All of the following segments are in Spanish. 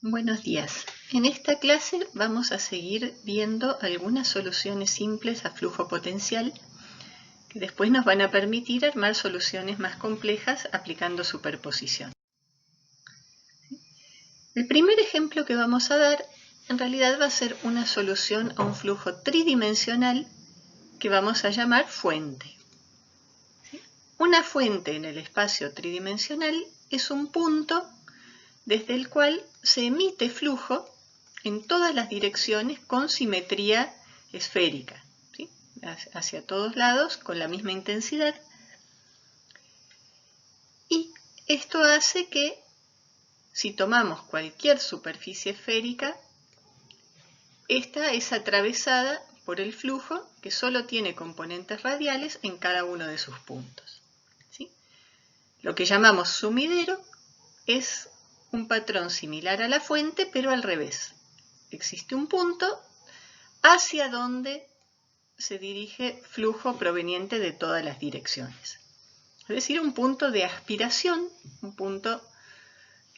Buenos días. En esta clase vamos a seguir viendo algunas soluciones simples a flujo potencial que después nos van a permitir armar soluciones más complejas aplicando superposición. El primer ejemplo que vamos a dar en realidad va a ser una solución a un flujo tridimensional que vamos a llamar fuente. Una fuente en el espacio tridimensional es un punto desde el cual se emite flujo en todas las direcciones con simetría esférica, ¿sí? Hacia todos lados con la misma intensidad. Y esto hace que, si tomamos cualquier superficie esférica, esta es atravesada por el flujo que solo tiene componentes radiales en cada uno de sus puntos, ¿sí? Lo que llamamos sumidero es un patrón similar a la fuente, pero al revés. Existe un punto hacia donde se dirige flujo proveniente de todas las direcciones. Es decir, un punto de aspiración, un punto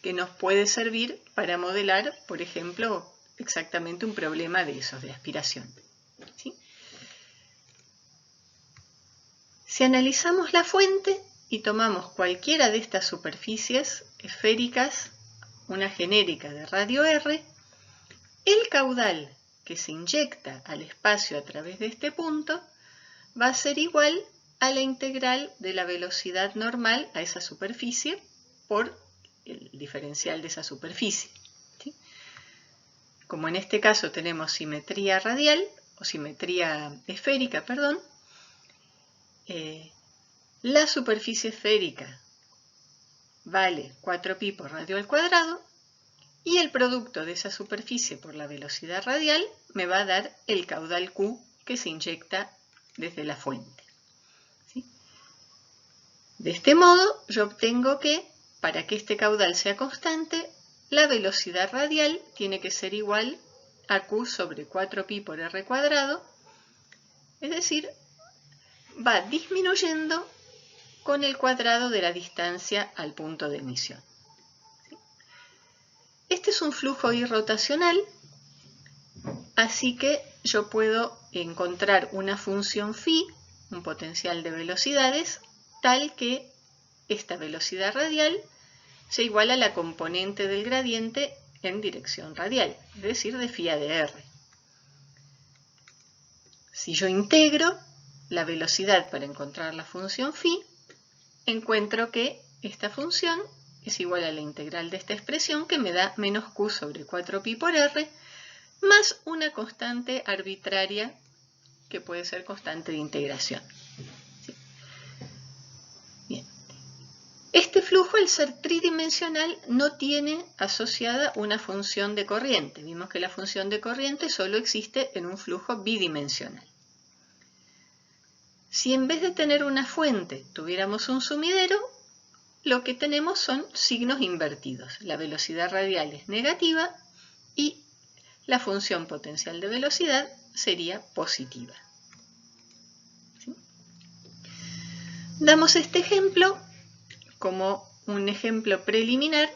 que nos puede servir para modelar, por ejemplo, exactamente un problema de esos, de aspiración, ¿sí? Si analizamos la fuente y tomamos cualquiera de estas superficies esféricas, una genérica de radio R, el caudal que se inyecta al espacio a través de este punto va a ser igual a la integral de la velocidad normal a esa superficie por el diferencial de esa superficie, ¿sí? Como en este caso tenemos simetría radial, o simetría esférica, perdón, la superficie esférica vale 4pi por radio al cuadrado, y el producto de esa superficie por la velocidad radial me va a dar el caudal Q que se inyecta desde la fuente, ¿sí? De este modo, yo obtengo que, para que este caudal sea constante, la velocidad radial tiene que ser igual a Q sobre 4pi por r cuadrado, es decir, va disminuyendo con el cuadrado de la distancia al punto de emisión. Este es un flujo irrotacional, así que yo puedo encontrar una función phi, un potencial de velocidades, tal que esta velocidad radial sea igual a la componente del gradiente en dirección radial, es decir, de phi a de r. Si yo integro la velocidad para encontrar la función phi, encuentro que esta función es igual a la integral de esta expresión que me da menos q sobre 4pi por r, más una constante arbitraria que puede ser constante de integración. ¿Sí? Bien. Este flujo, al ser tridimensional, no tiene asociada una función de corriente. Vimos que la función de corriente solo existe en un flujo bidimensional. Si en vez de tener una fuente tuviéramos un sumidero, lo que tenemos son signos invertidos. La velocidad radial es negativa y la función potencial de velocidad sería positiva. ¿Sí? Damos este ejemplo como un ejemplo preliminar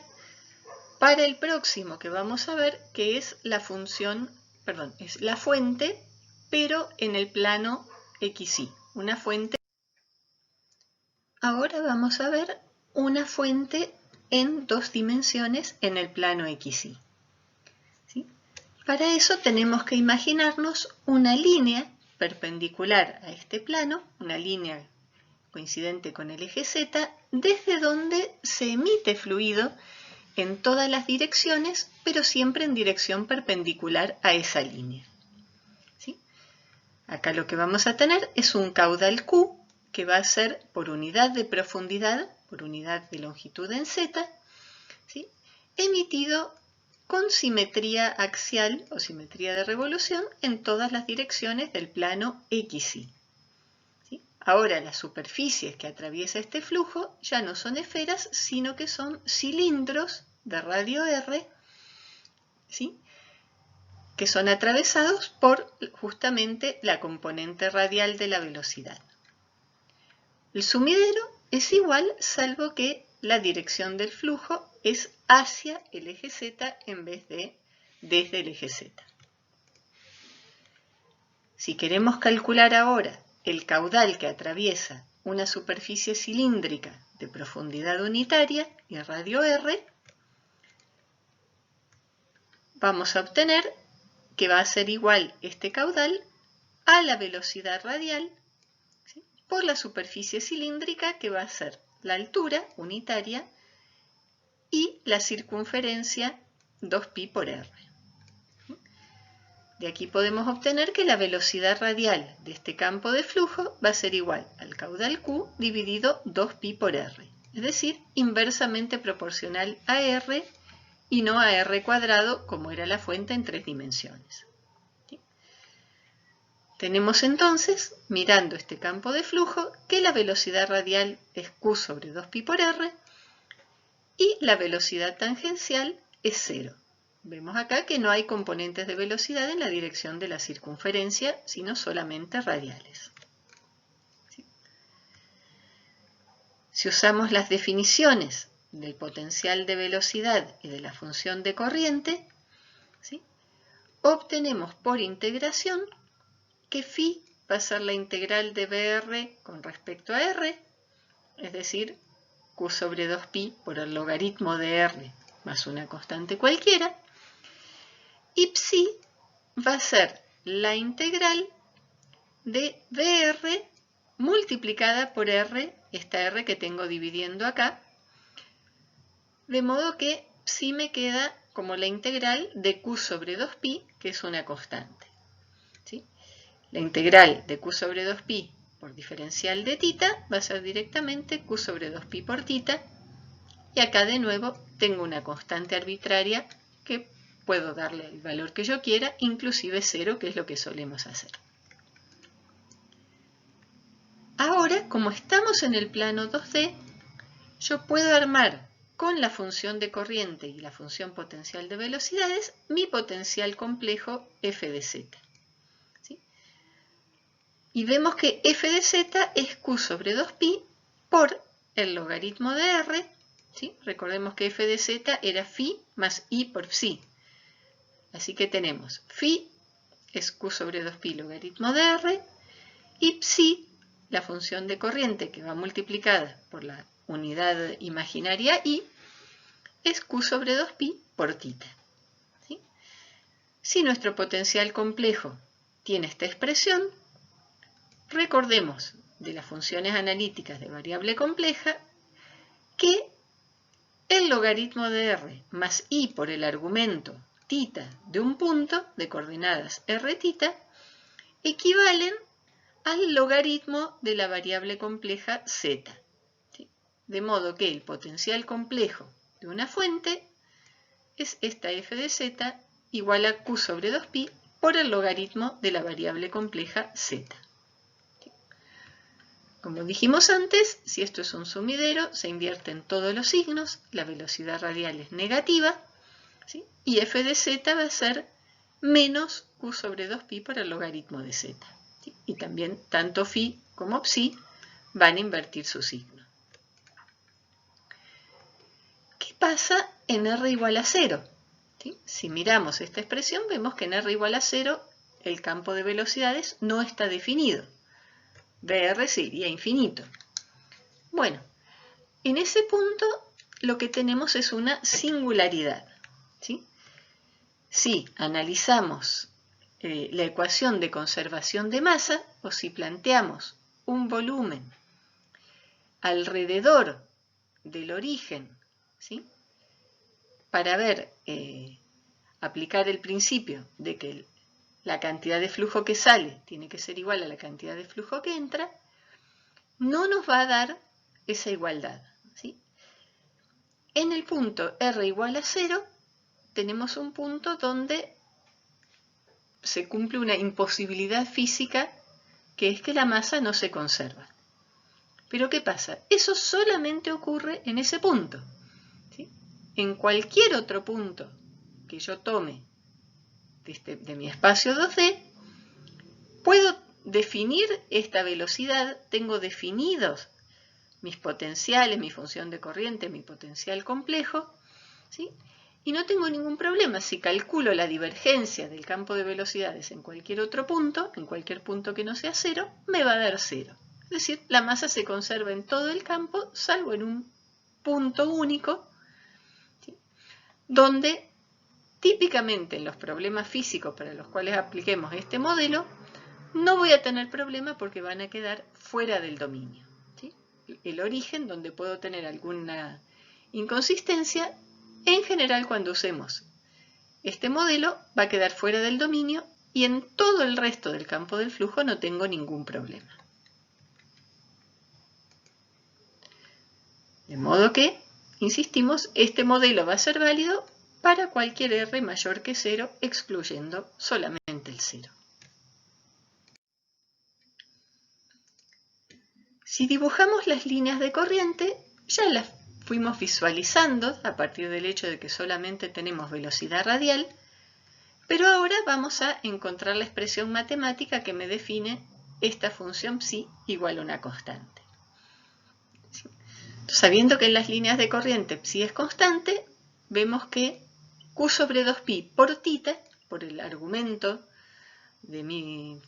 para el próximo que vamos a ver, que es la función, perdón, es la fuente, pero en el plano XY, una fuente. Ahora vamos a ver una fuente en 2 dimensiones en el plano XY. ¿Sí? Para eso tenemos que imaginarnos una línea perpendicular a este plano, una línea coincidente con el eje Z, desde donde se emite fluido en todas las direcciones, pero siempre en dirección perpendicular a esa línea. ¿Sí? Acá lo que vamos a tener es un caudal Q, que va a ser por unidad de profundidad, por unidad de longitud en Z, ¿sí? Emitido con simetría axial o simetría de revolución en todas las direcciones del plano XY. ¿Sí? Ahora las superficies que atraviesa este flujo ya no son esferas, sino que son cilindros de radio R, ¿sí? Que son atravesados por justamente la componente radial de la velocidad. El sumidero es igual, salvo que la dirección del flujo es hacia el eje Z en vez de desde el eje Z. Si queremos calcular ahora el caudal que atraviesa una superficie cilíndrica de profundidad unitaria y radio R, vamos a obtener que va a ser igual este caudal a la velocidad radial, ¿sí?, por la superficie cilíndrica, que va a ser la altura unitaria y la circunferencia 2pi por r. De aquí podemos obtener que la velocidad radial de este campo de flujo va a ser igual al caudal Q dividido 2pi por r, es decir, inversamente proporcional a r y no a r cuadrado como era la fuente en 3 dimensiones. ¿Sí? Tenemos entonces, mirando este campo de flujo, que la velocidad radial es Q sobre 2pi por r y la velocidad tangencial es 0. Vemos acá que no hay componentes de velocidad en la dirección de la circunferencia, sino solamente radiales. ¿Sí? Si usamos las definiciones del potencial de velocidad y de la función de corriente, ¿sí?, obtenemos por integración que phi va a ser la integral de BR con respecto a R, es decir, Q sobre 2pi por el logaritmo de R más una constante cualquiera, y psi va a ser la integral de BR multiplicada por R, esta R que tengo dividiendo acá, de modo que psi me queda como la integral de Q sobre 2pi, que es una constante. ¿Sí? La integral de Q sobre 2pi por diferencial de θ va a ser directamente Q sobre 2pi por θ, y acá de nuevo tengo una constante arbitraria que puedo darle el valor que yo quiera, inclusive 0, que es lo que solemos hacer. Ahora, como estamos en el plano 2D, yo puedo armar con la función de corriente y la función potencial de velocidades mi potencial complejo f de z. ¿Sí? Y vemos que f de z es Q sobre 2pi por el logaritmo de r. ¿Sí? Recordemos que f de z era phi más i por psi. Así que tenemos phi es Q sobre 2pi logaritmo de r, y psi, la función de corriente que va multiplicada por la unidad imaginaria i, es Q sobre 2pi por θ. ¿Sí? Si nuestro potencial complejo tiene esta expresión, recordemos de las funciones analíticas de variable compleja que el logaritmo de r más i por el argumento θ de un punto de coordenadas rθ equivalen al logaritmo de la variable compleja z. ¿Sí? De modo que el potencial complejo de una fuente es esta f de z igual a Q sobre 2pi por el logaritmo de la variable compleja z. ¿Sí? Como dijimos antes, si esto es un sumidero, se invierten todos los signos, la velocidad radial es negativa, ¿sí?, y f de z va a ser menos Q sobre 2pi por el logaritmo de z. ¿Sí? Y también tanto phi como psi van a invertir su signo. ¿Qué pasa en r igual a 0? ¿Sí? Si miramos esta expresión, vemos que en r igual a 0 el campo de velocidades no está definido. Br sería infinito. Bueno, en ese punto lo que tenemos es una singularidad. ¿Sí? Si analizamos la ecuación de conservación de masa, o si planteamos un volumen alrededor del origen, ¿sí?, para ver, aplicar el principio de que la cantidad de flujo que sale tiene que ser igual a la cantidad de flujo que entra, no nos va a dar esa igualdad. ¿Sí? En el punto r igual a 0, tenemos un punto donde se cumple una imposibilidad física, que es que la masa no se conserva. Pero ¿qué pasa? Eso solamente ocurre en ese punto. ¿Sí? En cualquier otro punto que yo tome de mi espacio 2D, puedo definir esta velocidad, tengo definidos mis potenciales, mi función de corriente, mi potencial complejo, ¿sí? Y no tengo ningún problema. Si calculo la divergencia del campo de velocidades en cualquier otro punto, en cualquier punto que no sea 0, me va a dar 0. Es decir, la masa se conserva en todo el campo, salvo en un punto único, ¿sí? Donde típicamente en los problemas físicos para los cuales apliquemos este modelo, no voy a tener problema porque van a quedar fuera del dominio, ¿sí? El origen, donde puedo tener alguna inconsistencia, en general cuando usemos este modelo va a quedar fuera del dominio y en todo el resto del campo del flujo no tengo ningún problema. De modo que, insistimos, este modelo va a ser válido para cualquier R mayor que 0, excluyendo solamente el 0. Si dibujamos las líneas de corriente, ya las fuimos visualizando a partir del hecho de que solamente tenemos velocidad radial, pero ahora vamos a encontrar la expresión matemática que me define esta función psi igual a una constante. Sabiendo que en las líneas de corriente psi es constante, vemos que q sobre 2pi por tita, por el argumento de mi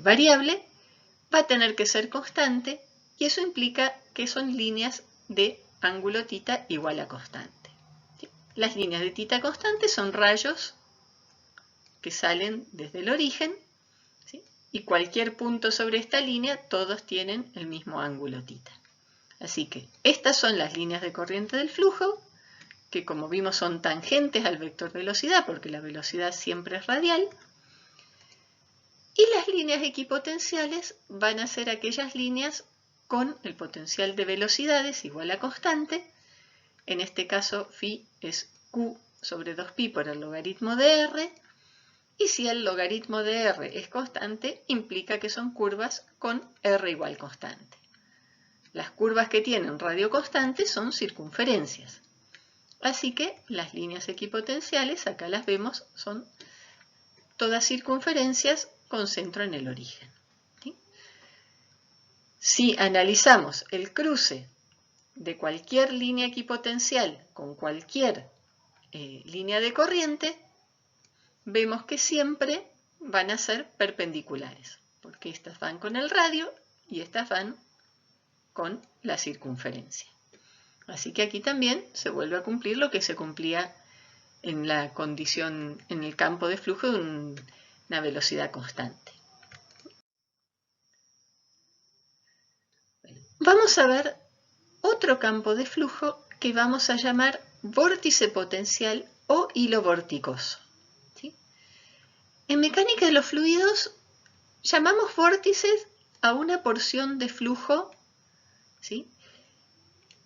variable, va a tener que ser constante y eso implica que son líneas de ángulo tita igual a constante. ¿Sí? Las líneas de tita constante son rayos que salen desde el origen, ¿sí? Y cualquier punto sobre esta línea todos tienen el mismo ángulo tita. Así que estas son las líneas de corriente del flujo, que como vimos son tangentes al vector velocidad porque la velocidad siempre es radial. Y las líneas equipotenciales van a ser aquellas líneas con el potencial de velocidades igual a constante. En este caso, phi es q sobre 2pi por el logaritmo de r. Y si el logaritmo de r es constante, implica que son curvas con r igual constante. Las curvas que tienen radio constante son circunferencias. Así que las líneas equipotenciales, acá las vemos, son todas circunferencias con centro en el origen. ¿Sí? Si analizamos el cruce de cualquier línea equipotencial con cualquier línea de corriente, vemos que siempre van a ser perpendiculares, porque estas van con el radio y estas van con la circunferencia. Así que aquí también se vuelve a cumplir lo que se cumplía en la condición, en el campo de flujo de una velocidad constante. Vamos a ver otro campo de flujo que vamos a llamar vórtice potencial o hilo vorticoso. ¿Sí? En mecánica de los fluidos llamamos vórtices a una porción de flujo, ¿sí?,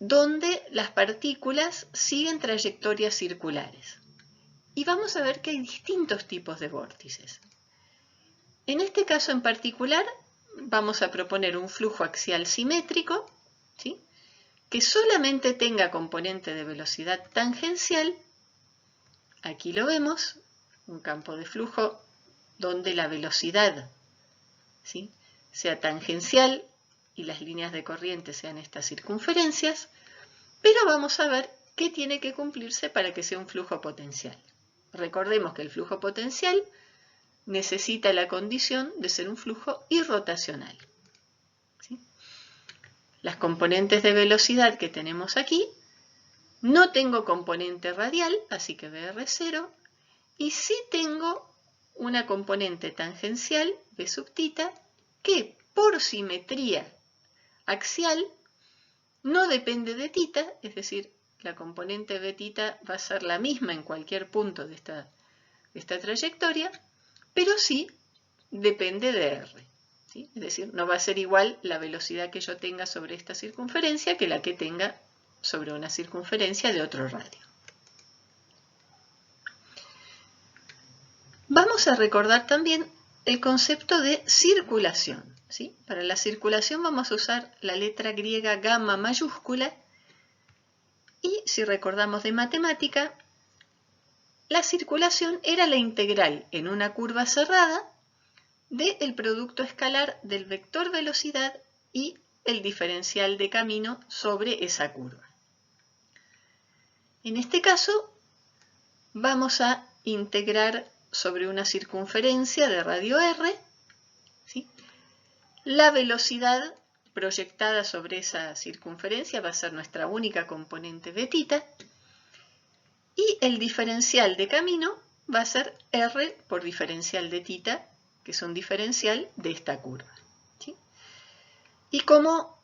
donde las partículas siguen trayectorias circulares. Y vamos a ver que hay distintos tipos de vórtices. En este caso en particular vamos a proponer un flujo axial simétrico, ¿sí?, que solamente tenga componente de velocidad tangencial. Aquí lo vemos, un campo de flujo donde la velocidad, ¿sí?, sea tangencial y las líneas de corriente sean estas circunferencias, pero vamos a ver qué tiene que cumplirse para que sea un flujo potencial. Recordemos que el flujo potencial necesita la condición de ser un flujo irrotacional. ¿Sí? Las componentes de velocidad que tenemos aquí, no tengo componente radial, así que VR0, y sí tengo una componente tangencial, V sub tita, que por simetría axial no depende de tita, es decir, la componente v tita va a ser la misma en cualquier punto de esta trayectoria, pero sí depende de r. ¿Sí? Es decir, no va a ser igual la velocidad que yo tenga sobre esta circunferencia que la que tenga sobre una circunferencia de otro radio. Vamos a recordar también el concepto de circulación. ¿Sí? Para la circulación vamos a usar la letra griega gamma mayúscula y si recordamos de matemática, la circulación era la integral en una curva cerrada del producto escalar del vector velocidad y el diferencial de camino sobre esa curva. En este caso vamos a integrar sobre una circunferencia de radio r, ¿sí? La velocidad proyectada sobre esa circunferencia va a ser nuestra única componente betita, y el diferencial de camino va a ser r por diferencial de θ, que es un diferencial de esta curva, ¿sí? Y como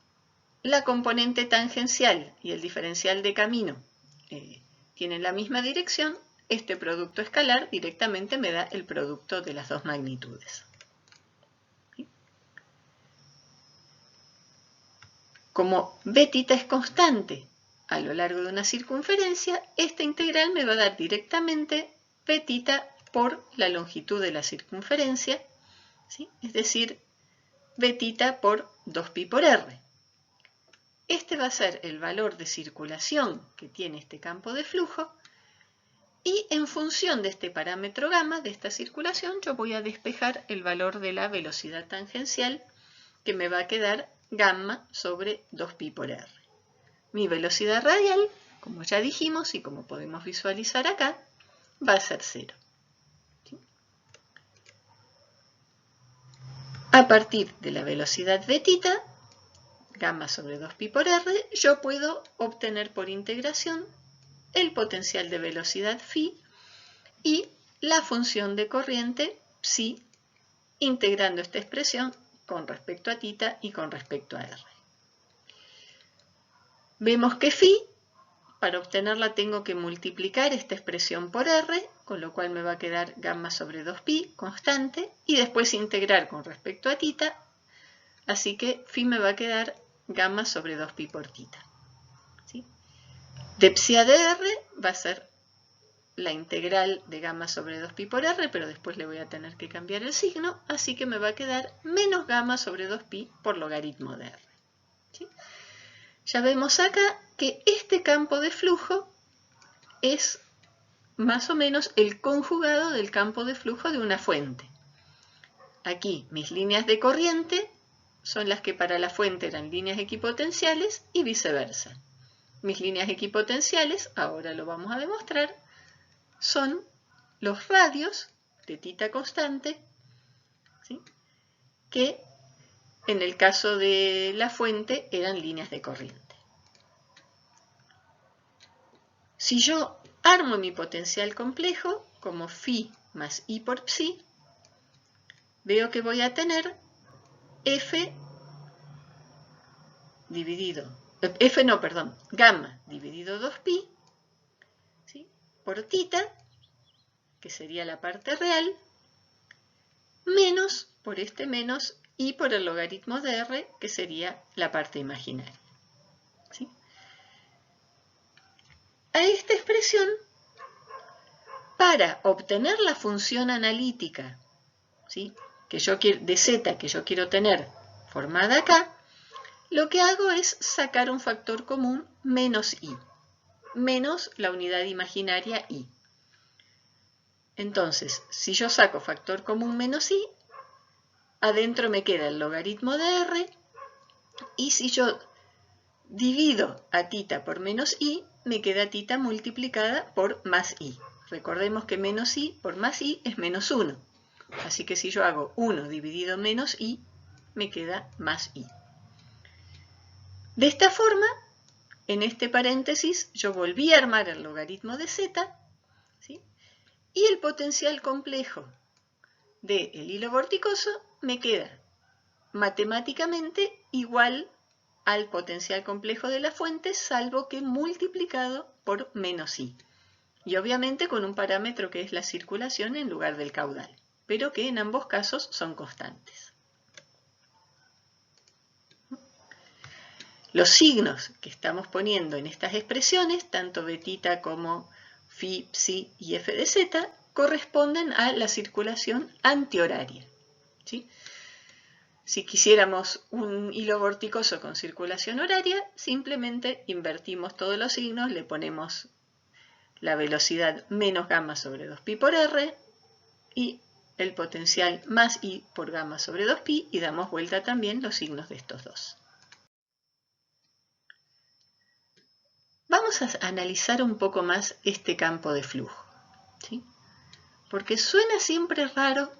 la componente tangencial y el diferencial de camino tienen la misma dirección, este producto escalar directamente me da el producto de las dos magnitudes. ¿Sí? Como bθ es constante a lo largo de una circunferencia, esta integral me va a dar directamente bθ por la longitud de la circunferencia, ¿sí? Es decir, bθ por 2π por r. Este va a ser el valor de circulación que tiene este campo de flujo, y en función de este parámetro gamma, de esta circulación, yo voy a despejar el valor de la velocidad tangencial, que me va a quedar gamma sobre 2π por r. Mi velocidad radial, como ya dijimos y como podemos visualizar acá, va a ser 0. ¿Sí? A partir de la velocidad de θ, gamma sobre 2π por r, yo puedo obtener por integración el potencial de velocidad φ y la función de corriente psi, integrando esta expresión con respecto a θ y con respecto a r. Vemos que φ, para obtenerla tengo que multiplicar esta expresión por r, con lo cual me va a quedar gamma sobre 2π, constante, y después integrar con respecto a θ, así que φ me va a quedar gamma sobre 2π por θ. ¿Sí? De psi a de r va a ser la integral de gamma sobre 2π por r, pero después le voy a tener que cambiar el signo, así que me va a quedar menos gamma sobre 2π por logaritmo de r. ¿Sí? Ya vemos acá que este campo de flujo es más o menos el conjugado del campo de flujo de una fuente. Aquí mis líneas de corriente son las que para la fuente eran líneas equipotenciales y viceversa. Mis líneas equipotenciales, ahora lo vamos a demostrar, son los radios de θ constante, ¿sí? Que en el caso de la fuente eran líneas de corriente. Si yo armo mi potencial complejo como φ más I por psi, veo que voy a tener gamma dividido 2π, ¿sí? Por θ, que sería la parte real, menos por este menos y por el logaritmo de r, que sería la parte imaginaria. ¿Sí? A esta expresión, para obtener la función analítica, ¿sí? De z que yo quiero tener formada acá, lo que hago es sacar un factor común menos i, menos la unidad imaginaria i. Entonces, si yo saco factor común menos i, adentro me queda el logaritmo de r, y si yo divido a θ por menos i, me queda θ multiplicada por más i. Recordemos que menos i por más i es menos 1. Así que si yo hago 1 dividido menos i, me queda más i. De esta forma, en este paréntesis, yo volví a armar el logaritmo de z, ¿sí? Y el potencial complejo del hilo vorticoso me queda matemáticamente igual al potencial complejo de la fuente, salvo que multiplicado por menos i. Y obviamente con un parámetro que es la circulación en lugar del caudal, pero que en ambos casos son constantes. Los signos que estamos poniendo en estas expresiones, tanto bθ como φ, psi y f de z, corresponden a la circulación antihoraria. ¿Sí? Si quisiéramos un hilo vorticoso con circulación horaria, simplemente invertimos todos los signos, le ponemos la velocidad menos gamma sobre 2π por r y el potencial más i por gamma sobre 2π, y damos vuelta también los signos de estos dos. Vamos vamos a analizar un poco más este campo de flujo, ¿sí? Porque suena siempre raro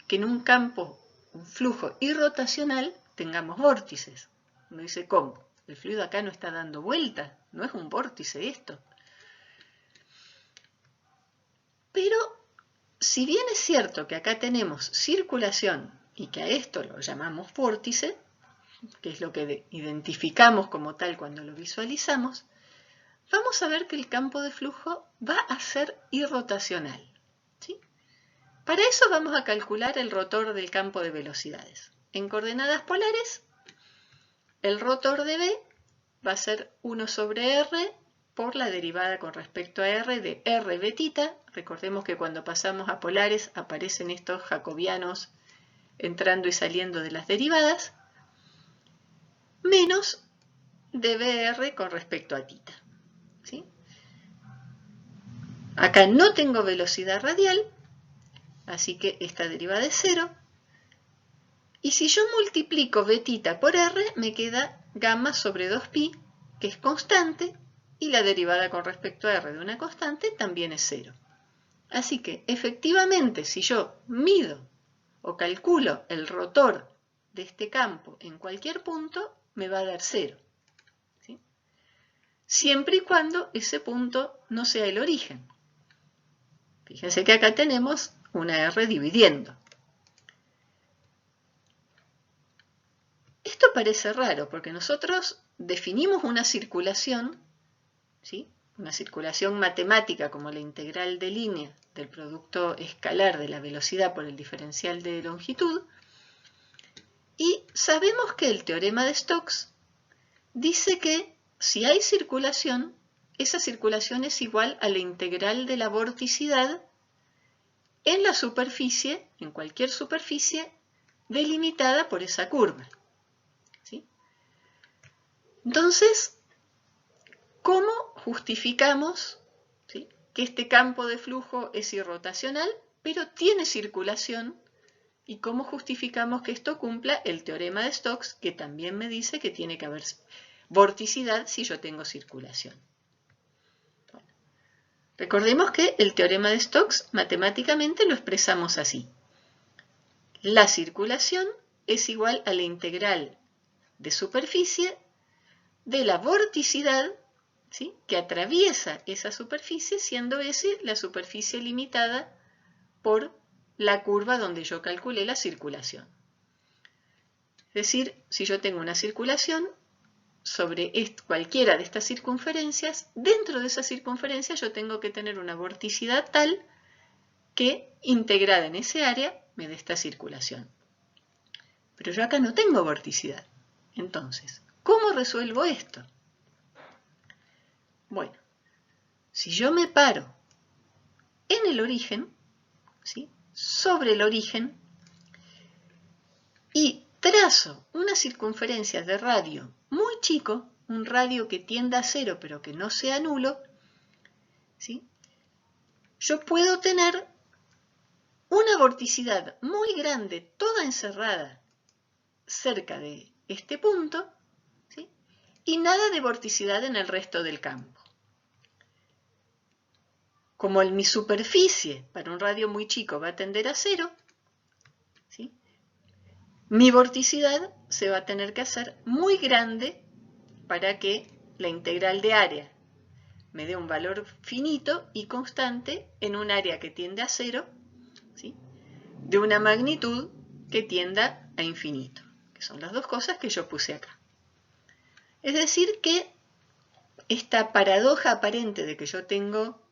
que en un campo, un flujo irrotacional, tengamos vórtices. Uno dice, ¿cómo? El fluido acá no está dando vuelta, no es un vórtice esto. Pero, si bien es cierto que acá tenemos circulación y que a esto lo llamamos vórtice, que es lo que identificamos como tal cuando lo visualizamos, vamos a ver que el campo de flujo va a ser irrotacional, ¿sí? Para eso vamos a calcular el rotor del campo de velocidades. En coordenadas polares, el rotor de B va a ser 1 sobre R por la derivada con respecto a R de R betita. Recordemos que cuando pasamos a polares aparecen estos jacobianos entrando y saliendo de las derivadas, menos de BR con respecto a tita, ¿sí? Acá no tengo velocidad radial, así que esta derivada es 0. Y si yo multiplico betita por R, me queda gamma sobre 2pi, que es constante, y la derivada con respecto a R de una constante también es 0. Así que, efectivamente, si yo mido o calculo el rotor de este campo en cualquier punto, me va a dar 0. ¿Sí? Siempre y cuando ese punto no sea el origen. Fíjense que acá tenemos una R dividiendo. Esto parece raro porque nosotros definimos una circulación, ¿sí? Una circulación matemática como la integral de línea del producto escalar de la velocidad por el diferencial de longitud, y sabemos que el teorema de Stokes dice que si hay circulación, esa circulación es igual a la integral de la vorticidad en la superficie, en cualquier superficie, delimitada por esa curva. ¿Sí? Entonces, ¿cómo justificamos, ¿sí?, que este campo de flujo es irrotacional, pero tiene circulación? ¿Y cómo justificamos que esto cumpla el teorema de Stokes, que también me dice que tiene que haber vorticidad si yo tengo circulación? Bueno, recordemos que el teorema de Stokes matemáticamente lo expresamos así. La circulación es igual a la integral de superficie de la vorticidad, ¿sí?, que atraviesa esa superficie, siendo S la superficie limitada por la curva donde yo calculé la circulación. Es decir, si yo tengo una circulación sobre cualquiera de estas circunferencias, dentro de esa circunferencia yo tengo que tener una vorticidad tal que, integrada en ese área, me dé esta circulación. Pero yo acá no tengo vorticidad. Entonces, ¿cómo resuelvo esto? Bueno, si yo me paro en el origen, ¿sí?, sobre el origen, y trazo una circunferencia de radio muy chico, un radio que tienda a 0 pero que no sea nulo, ¿sí?, yo puedo tener una vorticidad muy grande, toda encerrada cerca de este punto, ¿sí?, y nada de vorticidad en el resto del campo. Como mi superficie para un radio muy chico va a tender a 0, ¿sí?, mi vorticidad se va a tener que hacer muy grande para que la integral de área me dé un valor finito y constante en un área que tiende a 0, ¿sí?, de una magnitud que tienda a infinito, que son las dos cosas que yo puse acá. Es decir que esta paradoja aparente de que yo tengo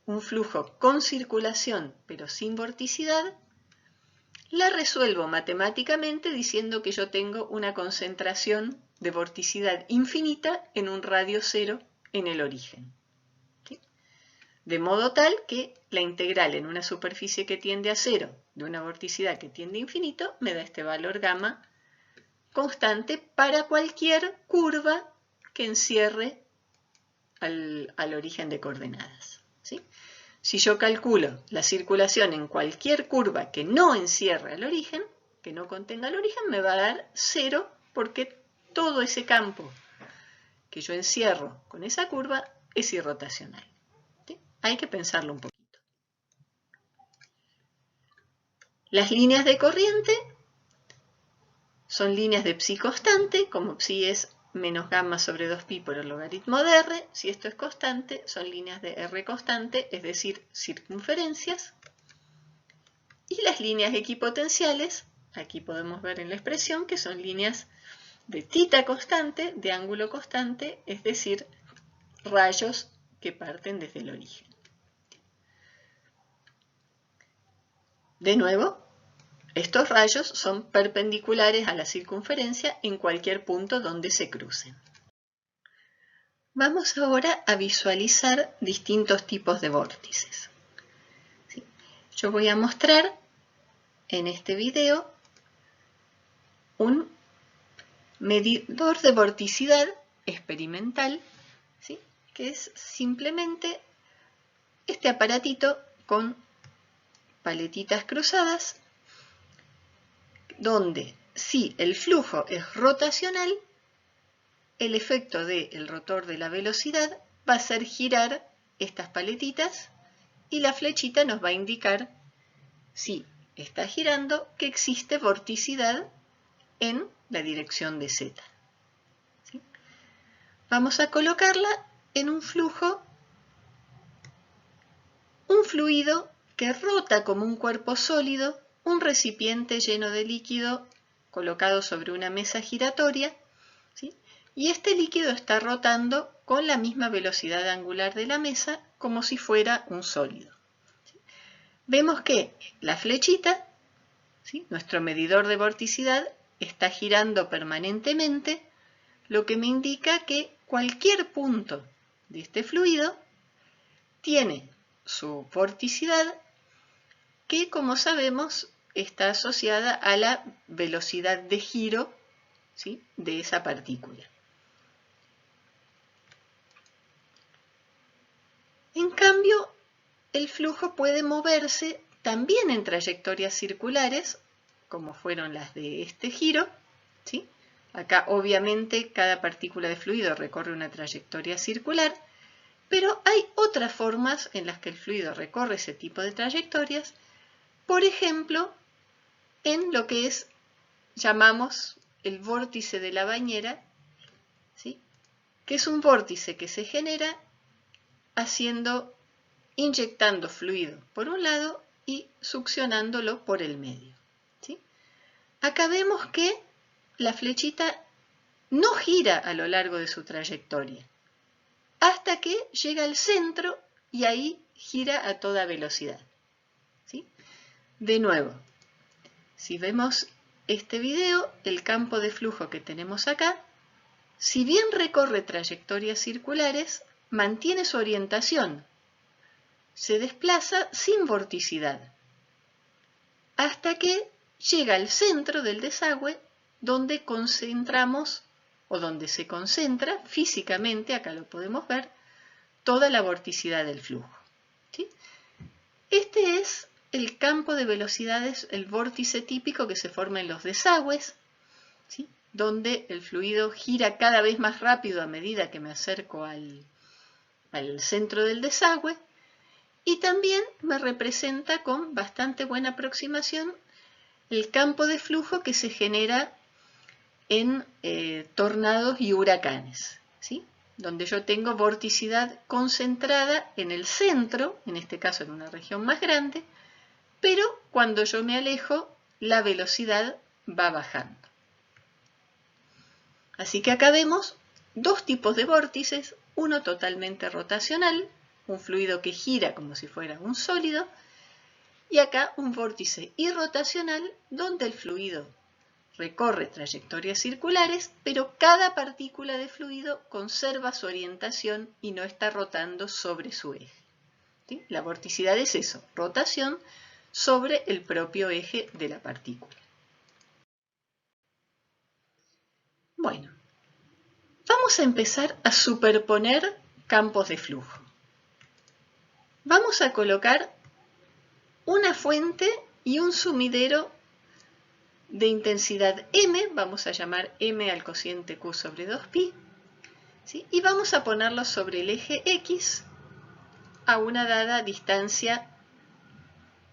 un flujo con circulación pero sin vorticidad, la resuelvo matemáticamente diciendo que yo tengo una concentración de vorticidad infinita en un radio 0 en el origen. ¿Sí? De modo tal que la integral en una superficie que tiende a 0 de una vorticidad que tiende a infinito me da este valor gamma constante para cualquier curva que encierre al origen de coordenadas. ¿Sí? Si yo calculo la circulación en cualquier curva que no encierre al origen, que no contenga el origen, me va a dar 0 porque todo ese campo que yo encierro con esa curva es irrotacional. ¿Sí? Hay que pensarlo un poquito. Las líneas de corriente son líneas de psi constante, como psi es menos gamma sobre 2pi por el logaritmo de r. Si esto es constante, son líneas de r constante, es decir, circunferencias. Y las líneas equipotenciales, aquí podemos ver en la expresión que son líneas de θ constante, de ángulo constante, es decir, rayos que parten desde el origen. De nuevo, estos rayos son perpendiculares a la circunferencia en cualquier punto donde se crucen. Vamos ahora a visualizar distintos tipos de vórtices. ¿Sí? Yo voy a mostrar en este video un medidor de vorticidad experimental, ¿sí? Que es simplemente este aparatito con paletitas cruzadas, donde si el flujo es rotacional, el efecto del rotor de la velocidad va a hacer girar estas paletitas y la flechita nos va a indicar, si está girando, que existe vorticidad en la dirección de z. ¿Sí? Vamos a colocarla en un fluido que rota como un cuerpo sólido, un recipiente lleno de líquido colocado sobre una mesa giratoria, ¿sí? Y este líquido está rotando con la misma velocidad angular de la mesa como si fuera un sólido. ¿Sí? Vemos que la flechita, ¿sí? Nuestro medidor de vorticidad, está girando permanentemente, lo que me indica que cualquier punto de este fluido tiene su vorticidad que, como sabemos, está asociada a la velocidad de giro, ¿sí? De esa partícula. En cambio, el flujo puede moverse también en trayectorias circulares, como fueron las de este giro, ¿sí? Acá obviamente cada partícula de fluido recorre una trayectoria circular, pero hay otras formas en las que el fluido recorre ese tipo de trayectorias, por ejemplo, en lo que llamamos el vórtice de la bañera, ¿sí? Que es un vórtice que se genera inyectando fluido por un lado y succionándolo por el medio. ¿Sí? Acá vemos que la flechita no gira a lo largo de su trayectoria, hasta que llega al centro y ahí gira a toda velocidad. ¿Sí? De nuevo, si vemos este video, el campo de flujo que tenemos acá, si bien recorre trayectorias circulares, mantiene su orientación, se desplaza sin vorticidad, hasta que llega al centro del desagüe, donde concentramos, o donde se concentra físicamente, acá lo podemos ver, toda la vorticidad del flujo. ¿Sí? Este es el campo de velocidades, el vórtice típico que se forma en los desagües, ¿sí? Donde el fluido gira cada vez más rápido a medida que me acerco al centro del desagüe, y también me representa con bastante buena aproximación el campo de flujo que se genera en tornados y huracanes, ¿sí? Donde yo tengo vorticidad concentrada en el centro, en este caso en una región más grande, pero cuando yo me alejo, la velocidad va bajando. Así que acá vemos dos tipos de vórtices, uno totalmente rotacional, un fluido que gira como si fuera un sólido, y acá un vórtice irrotacional donde el fluido recorre trayectorias circulares, pero cada partícula de fluido conserva su orientación y no está rotando sobre su eje. ¿Sí? La vorticidad es eso, rotación sobre el propio eje de la partícula. Bueno, vamos a empezar a superponer campos de flujo. Vamos a colocar una fuente y un sumidero de intensidad m, vamos a llamar m al cociente q sobre 2pi, ¿sí? Y vamos a ponerlos sobre el eje X a una dada distancia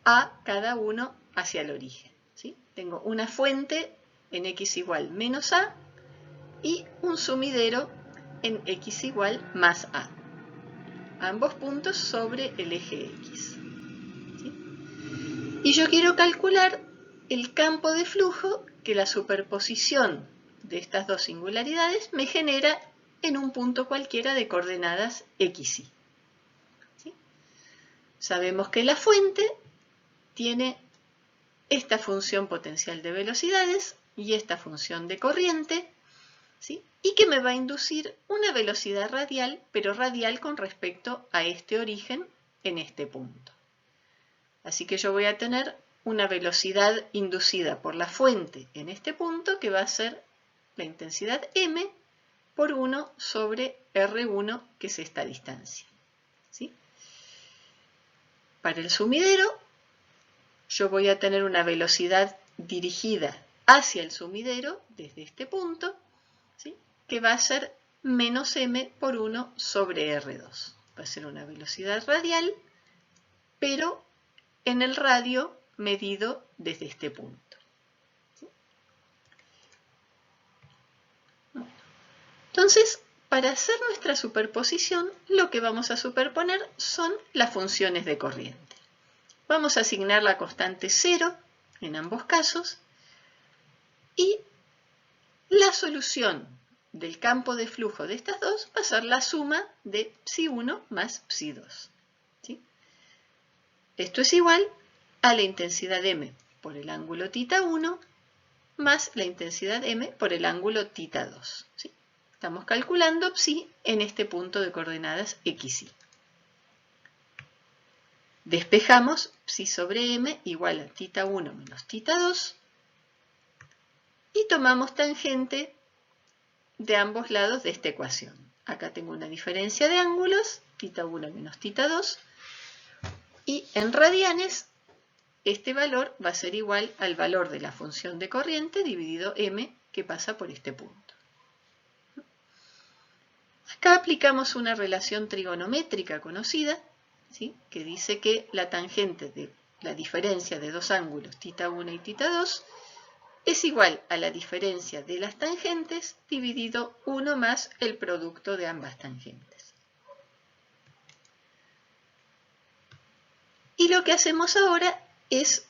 a cada uno hacia el origen, ¿sí? Tengo una fuente en X igual menos A y un sumidero en X igual más A. Ambos puntos sobre el eje X. ¿Sí? Y yo quiero calcular el campo de flujo que la superposición de estas dos singularidades me genera en un punto cualquiera de coordenadas X, Y. ¿Sí? Sabemos que la fuente tiene esta función potencial de velocidades y esta función de corriente, ¿sí? Y que me va a inducir una velocidad radial, pero radial con respecto a este origen en este punto. Así que yo voy a tener una velocidad inducida por la fuente en este punto que va a ser la intensidad m por 1 sobre R1, que es esta distancia. ¿Sí? Para el sumidero, yo voy a tener una velocidad dirigida hacia el sumidero desde este punto, ¿sí? Que va a ser menos m por 1 sobre R2. Va a ser una velocidad radial, pero en el radio medido desde este punto. ¿Sí? Entonces, para hacer nuestra superposición, lo que vamos a superponer son las funciones de corriente. Vamos a asignar la constante 0 en ambos casos y la solución del campo de flujo de estas dos va a ser la suma de psi1 más psi2. ¿Sí? Esto es igual a la intensidad m por el ángulo θ1 más la intensidad m por el ángulo θ2. ¿Sí? Estamos calculando psi en este punto de coordenadas x, y. Despejamos psi sobre m igual a θ1 menos θ2 y tomamos tangente de ambos lados de esta ecuación. Acá tengo una diferencia de ángulos, θ1 menos θ2, y en radianes este valor va a ser igual al valor de la función de corriente dividido m que pasa por este punto. Acá aplicamos una relación trigonométrica conocida, ¿sí? Que dice que la tangente de la diferencia de dos ángulos θ1 y θ2 es igual a la diferencia de las tangentes dividido 1 más el producto de ambas tangentes. Y lo que hacemos ahora es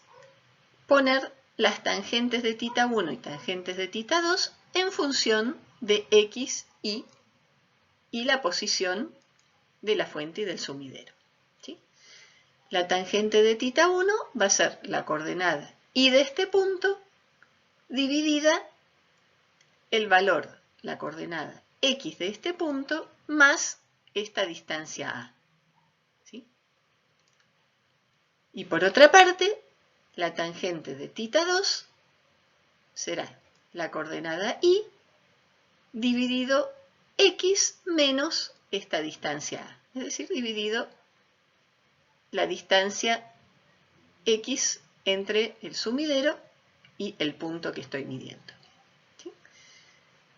poner las tangentes de θ1 y tangentes de θ2 en función de x, y la posición de la fuente y del sumidero. ¿Sí? La tangente de θ1 va a ser la coordenada y de este punto dividida el valor, la coordenada x de este punto, más esta distancia a. ¿Sí? Y por otra parte, la tangente de θ2 será la coordenada y dividido x menos esta distancia a. Es decir, dividido la distancia x entre el sumidero y el punto que estoy midiendo. ¿Sí?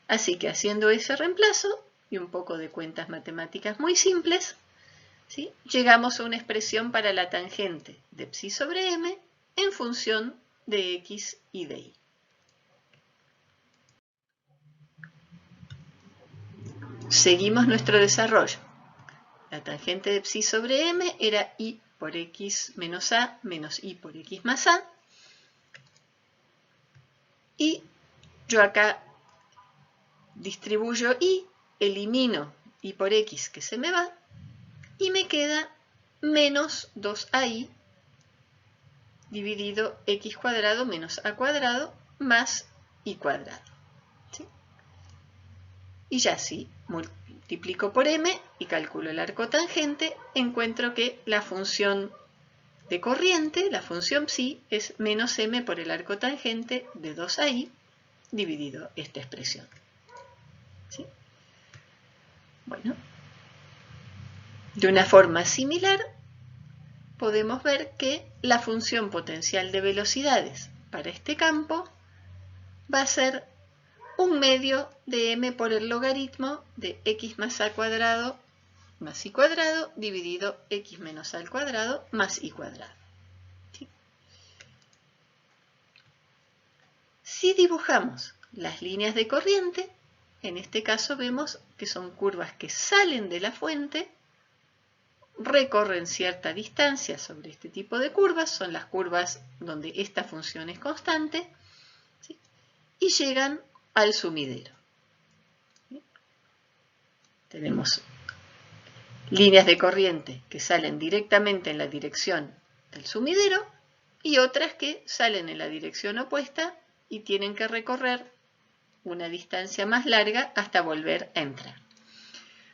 Así que haciendo ese reemplazo y un poco de cuentas matemáticas muy simples, ¿sí? Llegamos a una expresión para la tangente de psi sobre m en función de x y de y. Seguimos nuestro desarrollo. La tangente de psi sobre m era y por x menos a menos y por x más a. Y yo acá distribuyo y, elimino y por x que se me va, y me queda menos 2ai dividido x cuadrado menos a cuadrado más y cuadrado. ¿Sí? Y ya si multiplico por m y calculo el arco tangente, encuentro que la función de corriente, la función psi, es menos m por el arco tangente de 2ai dividido esta expresión. ¿Sí? Bueno, de una forma similar, podemos ver que la función potencial de velocidades para este campo va a ser 1 medio de m por el logaritmo de x más a cuadrado más y cuadrado dividido x menos a al cuadrado más y cuadrado. ¿Sí? Si dibujamos las líneas de corriente, en este caso vemos que son curvas que salen de la fuente, recorren cierta distancia sobre este tipo de curvas, son las curvas donde esta función es constante, ¿sí? Y llegan al sumidero. ¿Sí? Tenemos líneas de corriente que salen directamente en la dirección del sumidero y otras que salen en la dirección opuesta y tienen que recorrer una distancia más larga hasta volver a entrar.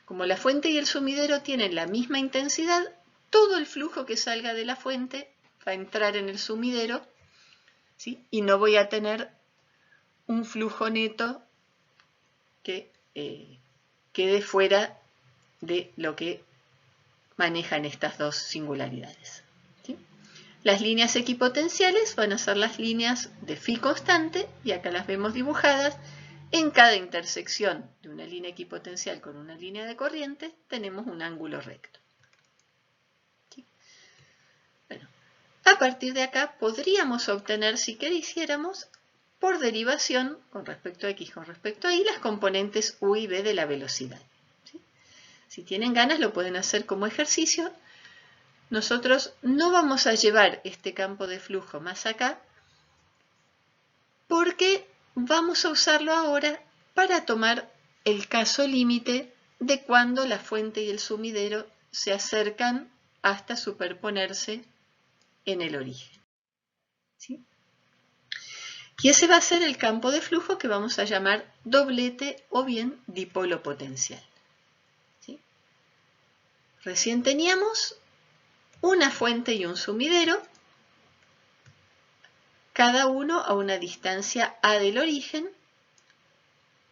Como la fuente y el sumidero tienen la misma intensidad, todo el flujo que salga de la fuente va a entrar en el sumidero, ¿sí? Y no voy a tener un flujo neto que quede fuera de lo que manejan estas dos singularidades. ¿Sí? Las líneas equipotenciales van a ser las líneas de phi constante, y acá las vemos dibujadas. En cada intersección de una línea equipotencial con una línea de corriente tenemos un ángulo recto. ¿Sí? Bueno, a partir de acá podríamos obtener, si quisiéramos, por derivación con respecto a x, con respecto a y, las componentes u y b de la velocidad. ¿Sí? Si tienen ganas lo pueden hacer como ejercicio. Nosotros no vamos a llevar este campo de flujo más acá porque vamos a usarlo ahora para tomar el caso límite de cuando la fuente y el sumidero se acercan hasta superponerse en el origen. ¿Sí? Y ese va a ser el campo de flujo que vamos a llamar doblete o bien dipolo potencial. ¿Sí? Recién teníamos una fuente y un sumidero, cada uno a una distancia a del origen,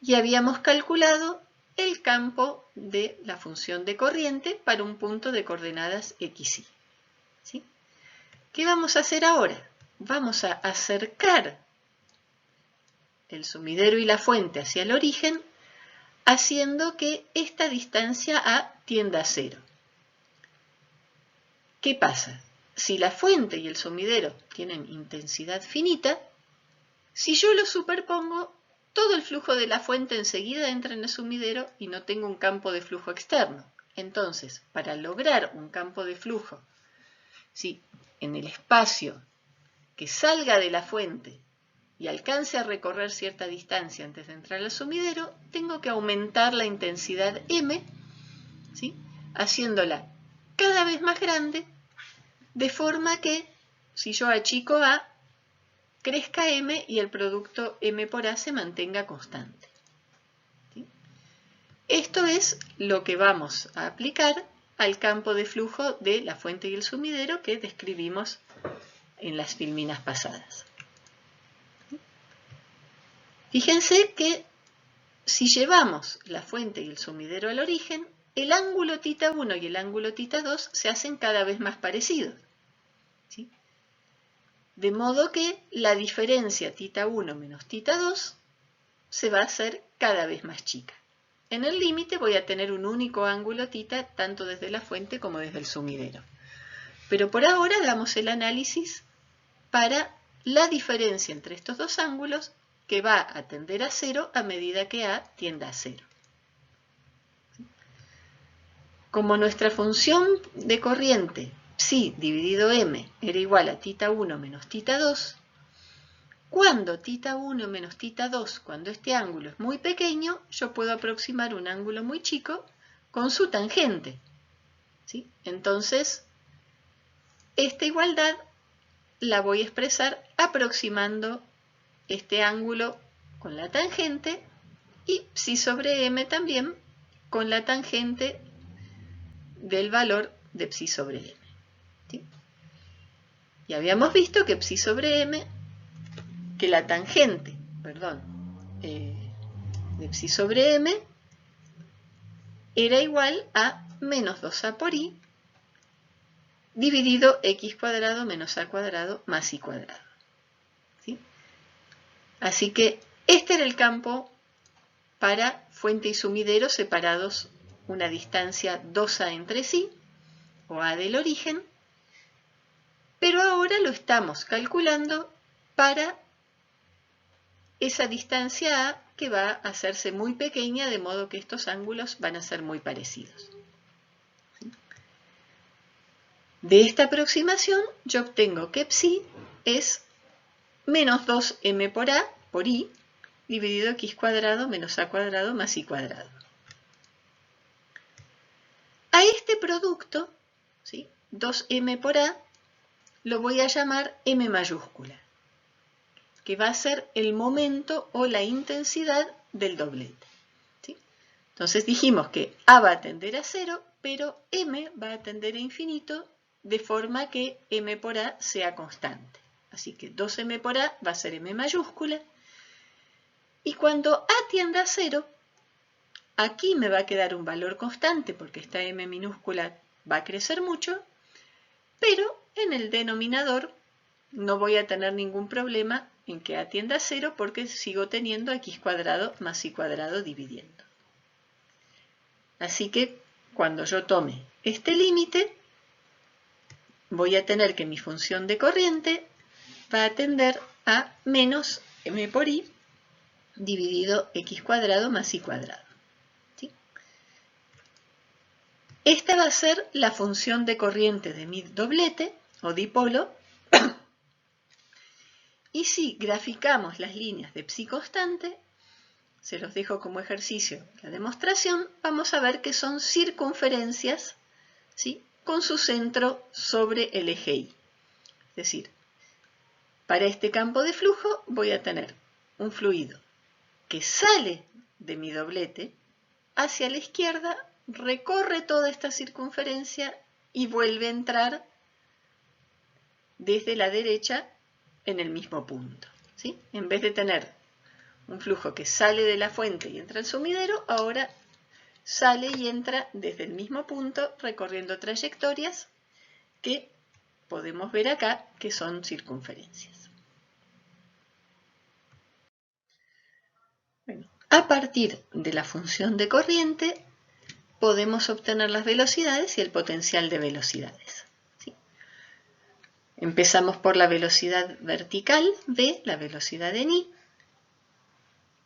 y habíamos calculado el campo de la función de corriente para un punto de coordenadas x, y. ¿Sí? ¿Qué vamos a hacer ahora? Vamos a acercar el sumidero y la fuente hacia el origen, haciendo que esta distancia a tienda a 0. ¿Qué pasa? Si la fuente y el sumidero tienen intensidad finita, si yo los superpongo, todo el flujo de la fuente enseguida entra en el sumidero y no tengo un campo de flujo externo. Entonces, para lograr un campo de flujo, ¿sí?, en el espacio que salga de la fuente y alcance a recorrer cierta distancia antes de entrar al sumidero, tengo que aumentar la intensidad m, ¿sí?, haciéndola cada vez más grande, de forma que, si yo achico A, crezca m y el producto m por A se mantenga constante. ¿Sí? Esto es lo que vamos a aplicar al campo de flujo de la fuente y el sumidero que describimos en las filminas pasadas. ¿Sí? Fíjense que si llevamos la fuente y el sumidero al origen, el ángulo θ1 y el ángulo θ2 se hacen cada vez más parecidos. ¿Sí? De modo que la diferencia θ1 menos θ2 se va a hacer cada vez más chica. En el límite voy a tener un único ángulo θ tanto desde la fuente como desde el sumidero. Pero por ahora hagamos el análisis para la diferencia entre estos dos ángulos, que va a tender a 0 a medida que A tienda a 0. Como nuestra función de corriente psi dividido m era igual a θ1 menos θ2, cuando θ1 menos θ2, cuando este ángulo es muy pequeño, yo puedo aproximar un ángulo muy chico con su tangente. ¿Sí? Entonces, esta igualdad la voy a expresar aproximando este ángulo con la tangente y psi sobre m también con la tangente del valor de psi sobre m. ¿Sí? Y habíamos visto que psi sobre m, que la tangente, de psi sobre m era igual a menos 2a por i dividido x cuadrado menos a cuadrado más i cuadrado. ¿Sí? Así que este era el campo para fuente y sumidero separados una distancia 2A entre sí, o A del origen, pero ahora lo estamos calculando para esa distancia A que va a hacerse muy pequeña, de modo que estos ángulos van a ser muy parecidos. De esta aproximación yo obtengo que psi es menos 2m por a por i dividido x cuadrado menos a cuadrado más i cuadrado. A este producto, ¿sí?, 2m por a, lo voy a llamar m mayúscula, que va a ser el momento o la intensidad del doblete. ¿Sí? Entonces dijimos que a va a tender a 0, pero m va a tender a infinito, de forma que m por a sea constante. Así que 2m por a va a ser m mayúscula. Y cuando a tienda a 0, aquí me va a quedar un valor constante porque esta m minúscula va a crecer mucho, pero en el denominador no voy a tener ningún problema en que a tienda a 0 porque sigo teniendo x cuadrado más y cuadrado dividiendo. Así que cuando yo tome este límite, voy a tener que mi función de corriente va a tender a menos m por i dividido x cuadrado más y cuadrado. ¿Sí? Esta va a ser la función de corriente de mi doblete o dipolo. Y si graficamos las líneas de psi constante, se los dejo como ejercicio la demostración, vamos a ver que son circunferencias, ¿sí?, con su centro sobre el eje Y. Es decir, para este campo de flujo voy a tener un fluido que sale de mi doblete hacia la izquierda, recorre toda esta circunferencia y vuelve a entrar desde la derecha en el mismo punto. ¿Sí? En vez de tener un flujo que sale de la fuente y entra al sumidero, ahora sale y entra desde el mismo punto recorriendo trayectorias que podemos ver acá que son circunferencias. Bueno, a partir de la función de corriente podemos obtener las velocidades y el potencial de velocidades. ¿Sí? Empezamos por la velocidad vertical, v, la velocidad en i.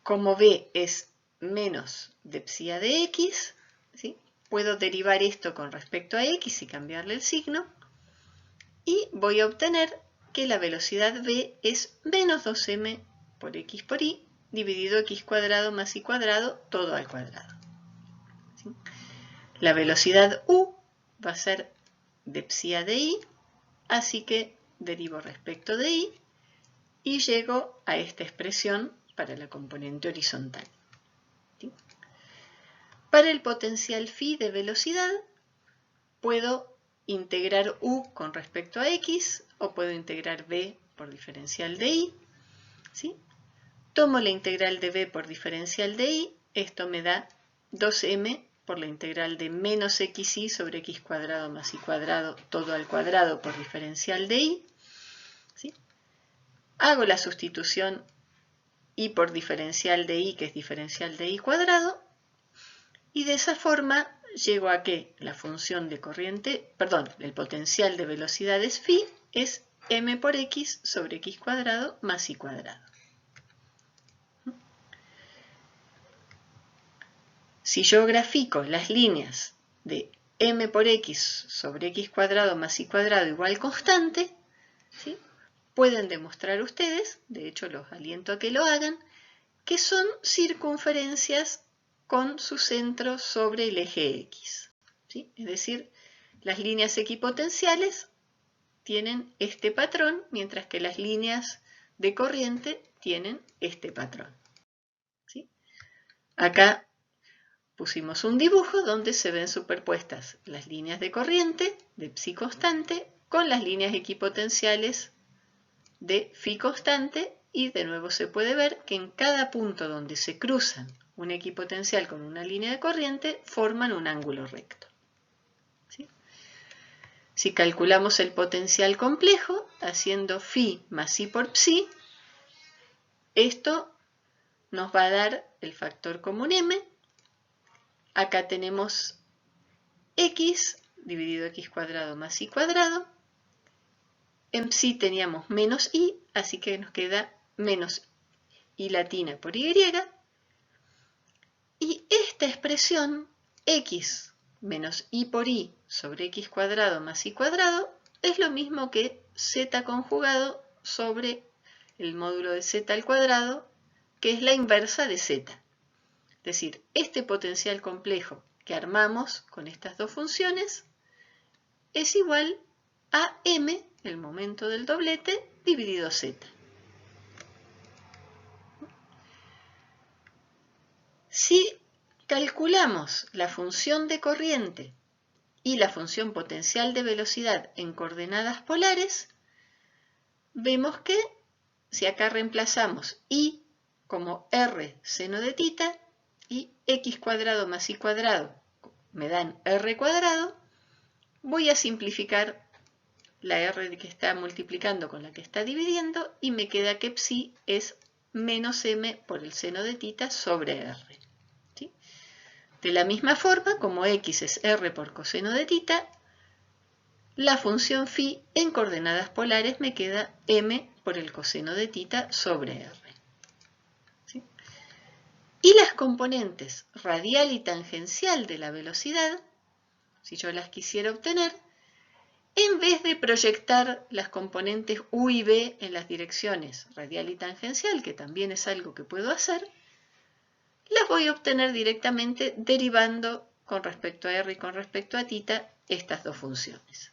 Como v es menos de psi a de x, ¿sí?, puedo derivar esto con respecto a x y cambiarle el signo, y voy a obtener que la velocidad v es menos 2m por x por i dividido x cuadrado más y cuadrado todo al cuadrado. ¿Sí? La velocidad u va a ser de psi a de i, así que derivo respecto de i y llego a esta expresión para la componente horizontal. ¿Sí? Para el potencial phi de velocidad puedo integrar u con respecto a x o puedo integrar v por diferencial de i. ¿Sí? Tomo la integral de v por diferencial de i, esto me da 2m por la integral de menos xy sobre x cuadrado más y cuadrado todo al cuadrado por diferencial de i. ¿Sí? Hago la sustitución y por diferencial de i, que es diferencial de i cuadrado, y de esa forma llego a que la función de corriente, el potencial de velocidades phi es m por x sobre x cuadrado más y cuadrado. Si yo grafico las líneas de m por x sobre x cuadrado más y cuadrado igual constante, ¿sí?, pueden demostrar ustedes, de hecho los aliento a que lo hagan, que son circunferencias con su centro sobre el eje X. ¿Sí? Es decir, las líneas equipotenciales tienen este patrón, mientras que las líneas de corriente tienen este patrón. ¿Sí? Acá pusimos un dibujo donde se ven superpuestas las líneas de corriente de psi constante con las líneas equipotenciales de phi constante, y de nuevo se puede ver que en cada punto donde se cruzan un equipotencial con una línea de corriente forman un ángulo recto. ¿Sí? Si calculamos el potencial complejo haciendo phi más i por psi, esto nos va a dar el factor común m. Acá tenemos x dividido x cuadrado más y cuadrado. En psi teníamos menos y, así que nos queda menos y latina por y. Y esta expresión, x menos y por y sobre x cuadrado más y cuadrado, es lo mismo que z conjugado sobre el módulo de z al cuadrado, que es la inversa de z. Es decir, este potencial complejo que armamos con estas dos funciones es igual a m, el momento del doblete, dividido z. Si calculamos la función de corriente y la función potencial de velocidad en coordenadas polares, vemos que si acá reemplazamos y como r seno de tita y x cuadrado más y cuadrado me dan r cuadrado, voy a simplificar la r que está multiplicando con la que está dividiendo y me queda que psi es menos m por el seno de tita sobre r. ¿Sí? De la misma forma, como x es r por coseno de tita, la función phi en coordenadas polares me queda m por el coseno de tita sobre r. ¿Sí? Y las componentes radial y tangencial de la velocidad, si yo las quisiera obtener, en vez de proyectar las componentes u y b en las direcciones radial y tangencial, que también es algo que puedo hacer, las voy a obtener directamente derivando con respecto a r y con respecto a tita estas dos funciones.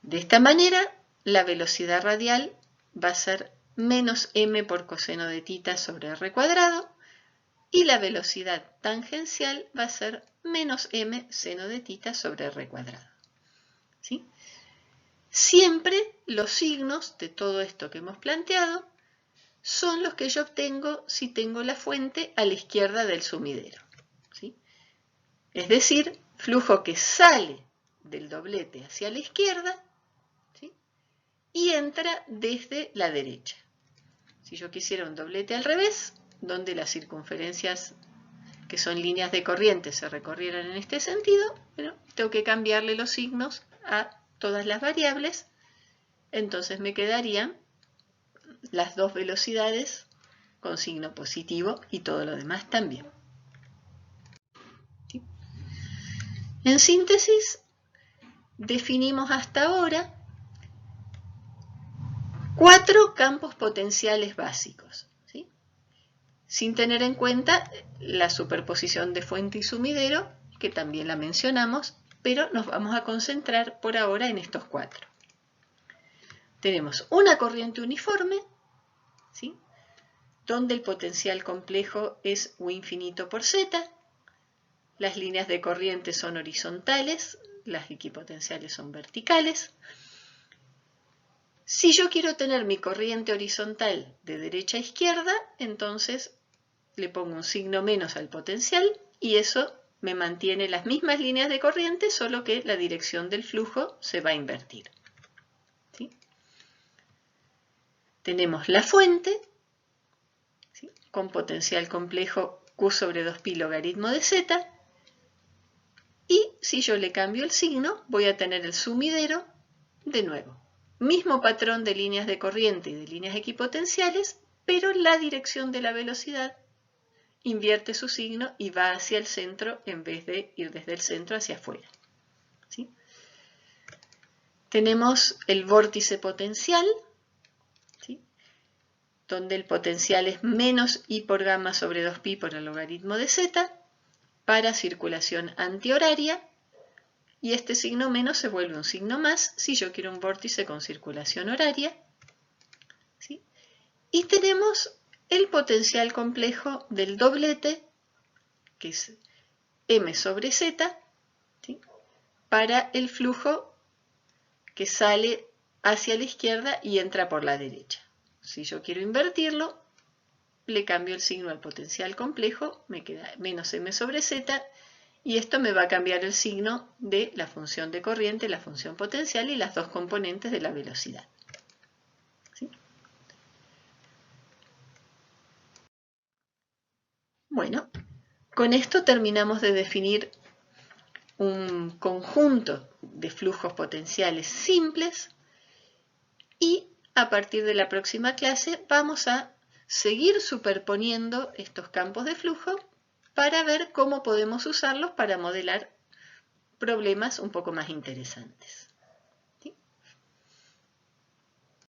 De esta manera, la velocidad radial va a ser menos m por coseno de tita sobre r cuadrado y la velocidad tangencial va a ser menos m seno de tita sobre r cuadrado. ¿Sí? Siempre los signos de todo esto que hemos planteado son los que yo obtengo si tengo la fuente a la izquierda del sumidero. ¿Sí? Es decir, flujo que sale del doblete hacia la izquierda, ¿sí? Y entra desde la derecha. Si yo quisiera un doblete al revés, donde las circunferencias que son líneas de corriente se recorrieran en este sentido, bueno, tengo que cambiarle los signos a todas las variables, entonces me quedarían las dos velocidades con signo positivo y todo lo demás también. ¿Sí? En síntesis, definimos hasta ahora 4 campos potenciales básicos, ¿sí? Sin tener en cuenta la superposición de fuente y sumidero, que también la mencionamos, pero nos vamos a concentrar por ahora en estos 4. Tenemos una corriente uniforme, ¿sí? Donde el potencial complejo es U infinito por Z, las líneas de corriente son horizontales, las equipotenciales son verticales. Si yo quiero tener mi corriente horizontal de derecha a izquierda, entonces le pongo un signo menos al potencial y eso me mantiene las mismas líneas de corriente, solo que la dirección del flujo se va a invertir. ¿Sí? Tenemos la fuente, ¿sí? Con potencial complejo Q sobre 2pi logaritmo de Z, y si yo le cambio el signo, voy a tener el sumidero de nuevo. Mismo patrón de líneas de corriente y de líneas equipotenciales, pero la dirección de la velocidad invierte su signo y va hacia el centro en vez de ir desde el centro hacia afuera. ¿Sí? Tenemos el vórtice potencial, ¿sí? Donde el potencial es menos i por gamma sobre 2pi por el logaritmo de z, para circulación antihoraria, y este signo menos se vuelve un signo más si yo quiero un vórtice con circulación horaria. ¿Sí? Y tenemos el potencial complejo del doblete, que es m sobre z, ¿sí? Para el flujo que sale hacia la izquierda y entra por la derecha. Si yo quiero invertirlo, le cambio el signo al potencial complejo, me queda menos m sobre z, y esto me va a cambiar el signo de la función de corriente, la función potencial y las dos componentes de la velocidad. ¿Sí? Bueno, con esto terminamos de definir un conjunto de flujos potenciales simples y a partir de la próxima clase vamos a seguir superponiendo estos campos de flujo para ver cómo podemos usarlos para modelar problemas un poco más interesantes.